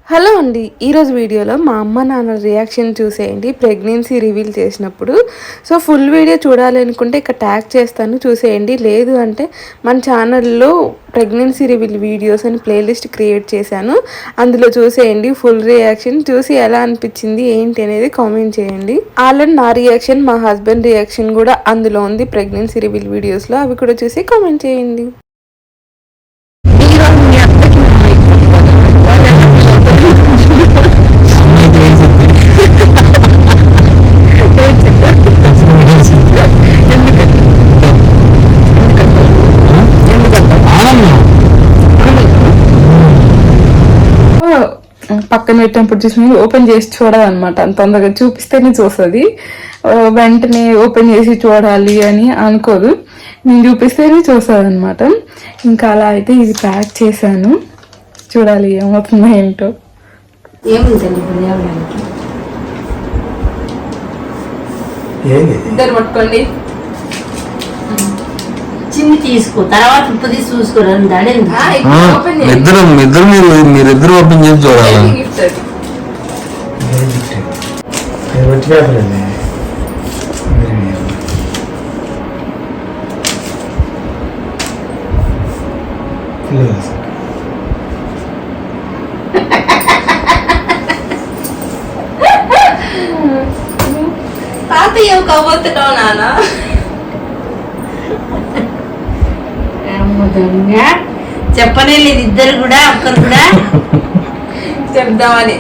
Hello అండి, ఈరోజు వీడియోలో మా అమ్మ నాన్న రియాక్షన్ చూసేయండి ప్రెగ్నెన్సీ రివీల్ చేసినప్పుడు. సో ఫుల్ వీడియో చూడాలి అనుకుంటే ఇక్కడ ట్యాగ్ చేస్తాను, చూసేయండి. లేదు అంటే మన ఛానల్లో ప్రెగ్నెన్సీ రివీల్ వీడియోస్ అని ప్లేలిస్ట్ క్రియేట్ చేశాను, అందులో చూసేయండి. ఫుల్ రియాక్షన్ చూసి ఎలా అనిపించింది ఏంటి అనేది కామెంట్ చేయండి. ఆల్రెడీ నా రియాక్షన్, మా హస్బెండ్ రియాక్షన్ కూడా అందులో ఉంది ప్రెగ్నెన్సీ రివీల్ వీడియోస్లో, అవి కూడా చూసి కామెంట్ చేయండి. పక్కన పెట్టినప్పుడు చూసి ఓపెన్ చేసి చూడాలన్నమాట. అంత తొందరగా చూపిస్తేనే చూస్తుంది, వెంటనే ఓపెన్ చేసి చూడాలి అని అనుకోదు. నేను చూపిస్తేనే చూస్తుంది అనమాట. ఇంకా అలా అయితే ఇది ప్యాక్ చేశాను, చూడాలి ఏమవుతుందో ఏంటో. ఇద్దరు పట్టుకోండి, చిన్ని తీసుకో, తర్వాత ఉప్పు తీసి చూసుకోరండి. మీరిద్దరు ఓపెన్ చేసి చూడాలి. తాతయ్య కవ్వొత్తుతావు నాన్న, చెప్పనే లేదు ఇద్దరు కూడా, ఒక్కరు కూడా చెప్దామని.